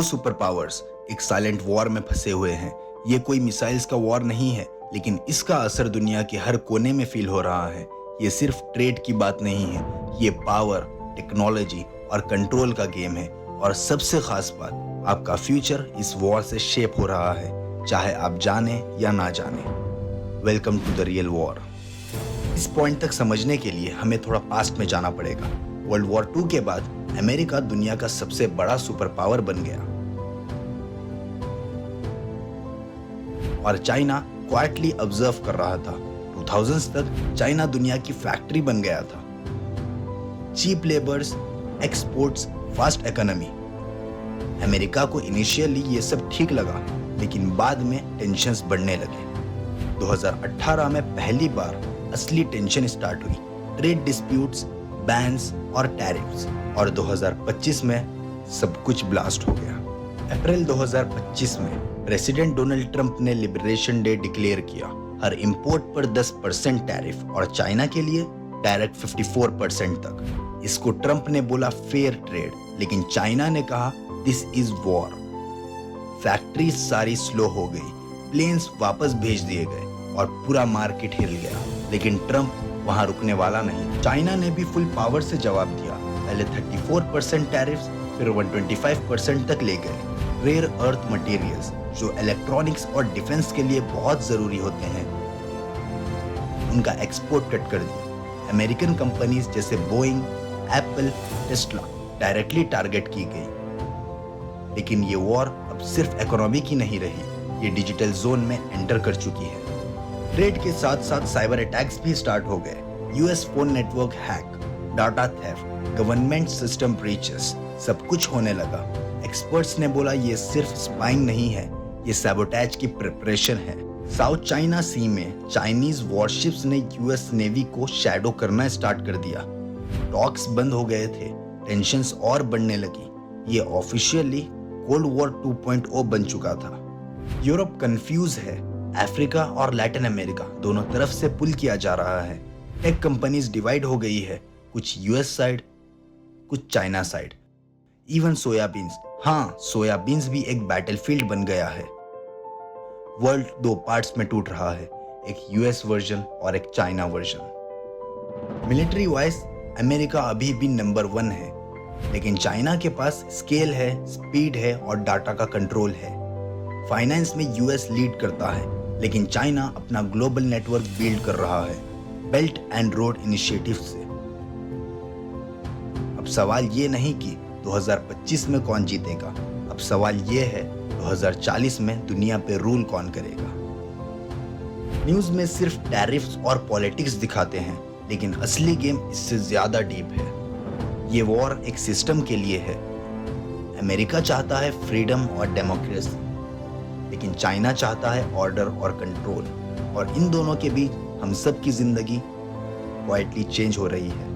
Super powers एक silent war में फंसे हुए हैं। ये कोई मिसाइल्स का वॉर नहीं है, लेकिन इसका असर दुनिया के हर कोने में फील हो रहा है। ये सिर्फ ट्रेड की बात नहीं है, ये पावर, टेक्नोलॉजी और कंट्रोल का गेम है। और सबसे खास बात, आपका फ्यूचर इस वॉर से शेप हो रहा है, चाहे आप जाने या ना जाने। Welcome to the real war. इस पॉइंट तक समझने के लिए हमें थोड़ा पास्ट में जाना पड़ेगा। वर्ल्ड वॉर 2 के बाद अमेरिका दुनिया का सबसे बड़ा सुपर पावर बन गया और चाइना क्वाइटली ऑब्जर्व कर रहा था। 2000s तक चाइना दुनिया की फैक्ट्री बन गया था। Cheap labours, exports, fast economy. America को इनिशियली ये सब ठीक लगा, लेकिन बाद में टेंशन्स बढ़ने लगे। 2018 में पहली बार असली टेंशन स्टार्ट हुई, ट्रेड डिस्प्यूट्स, बैन्स और टैरिफ्स। और 2025 में सब कुछ ब्लास्ट हो गया। अप्रैल 2025 में प्रेसिडेंट डोनाल्ड ट्रंप ने लिबरेशन डे डिक्लेयर किया। हर इंपोर्ट पर 10% टैरिफ और चाइना के लिए डायरेक्ट 54% तक। इसको ट्रंप ने बोला फेयर ट्रेड, लेकिन चाइना ने कहा दिस इज वॉर। फैक्ट्री सारी स्लो हो गई, प्लेन्स वापस भेज दिए गए और पूरा मार्केट हिल गया। लेकिन ट्रंप वहां रुकने वाला नहीं। चाइना ने भी फुल पावर से जवाब दिया। पहले 34% टैरिफ्स, फिर 125% तक ले गए। रेयर अर्थ मटेरियल्स, जो इलेक्ट्रॉनिक्स और डिफेंस के लिए बहुत जरूरी होते हैं, उनका एक्सपोर्ट कट कर दिया। अमेरिकन कंपनीज जैसे Boeing, Apple, Tesla directly target की गई। लेकिन ये वॉर अब सिर्फ इकोनॉमी की नहीं रही, ये डिजिटल जोन में एंटर कर चुकी है। ट्रेड के साथ साथ साइबर अटैक्स भी स्टार्ट हो गए। US phone network hack, data theft, government system breaches, सब कुछ होने लगा। एक्सपर्ट्स ने बोला ये सिर्फ स्पाइंग नहीं है, ये सैबोटेज की प्रिपरेशन है। साउथ चाइना सी में चाइनीज वॉरशिप्स ने यूएस नेवी को शैडो करना स्टार्ट कर दिया। टॉक्स बंद हो गए थे, टेंशन्स और बढ़ने लगी। ये ऑफिशियली कोल्ड वॉर 2.0 बन चुका था। यूरोप कंफ्यूज है, अफ्रीका और लैटिन अमेरिका दोनों तरफ से पुल किया जा रहा है। टेक कंपनीज डिवाइड हो गई है, कुछ यूएस साइड, कुछ चाइना साइड। इवन सोयाबीन्स, हाँ सोयाबीन्स भी एक बैटलफील्ड बन गया है। वर्ल्ड 2 पार्ट्स में टूट रहा है, एक यूएस वर्जन और एक China version. Military wise America अभी भी नंबर 1 है, लेकिन चाइना के पास स्केल है, स्पीड है और डाटा का कंट्रोल है। फाइनेंस में यूएस लीड करता है, लेकिन चाइना अपना ग्लोबल नेटवर्क बिल्ड कर रहा है, बेल्ट एंड रोड इनिशिएटिव से। अब सवाल ये नहीं कि 2025 में कौन जीतेगा, अब सवाल ये है 2040 में दुनिया पे रूल कौन करेगा। न्यूज में सिर्फ टैरिफ्स और पॉलिटिक्स दिखाते हैं, लेकिन असली गेम इससे ज्यादा डीप है। ये वॉर एक सिस्टम के लिए है। अमेरिका चाहता है फ्रीडम और डेमोक्रेसी, लेकिन चाइना चाहता है ऑर्डर और कंट्रोल। और इन दोनों के बीच हम सब की जिंदगी क्वाइटली चेंज हो रही है।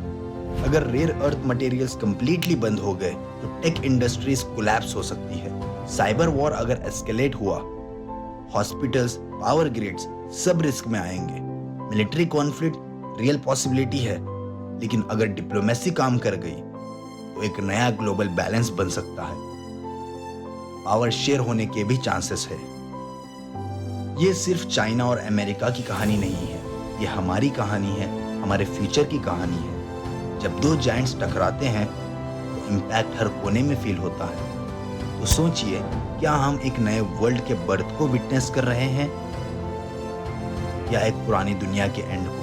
अगर रेयर अर्थ मटेरियल्स कंप्लीटली बंद हो गए तो टेक इंडस्ट्रीज कोलैप्स हो सकती है। साइबर वॉर अगर एस्केलेट हुआ, हॉस्पिटल्स, पावर ग्रिड्स सब रिस्क में आएंगे। मिलिट्री कॉन्फ्लिक्ट रियल पॉसिबिलिटी है, लेकिन अगर डिप्लोमेसी काम कर गई तो एक नया ग्लोबल बैलेंस बन सकता है। पावर शेयर होने के भी चांसेस है। ये सिर्फ चाइना और अमेरिका की कहानी नहीं है, ये हमारी कहानी है, हमारे फ्यूचर की कहानी है। जब 2 जायंट्स टकराते हैं तो इम्पैक्ट हर कोने में फील होता है। तो सोचिए, क्या हम एक नए वर्ल्ड के बर्थ को विटनेस कर रहे हैं या एक पुरानी दुनिया के एंड को?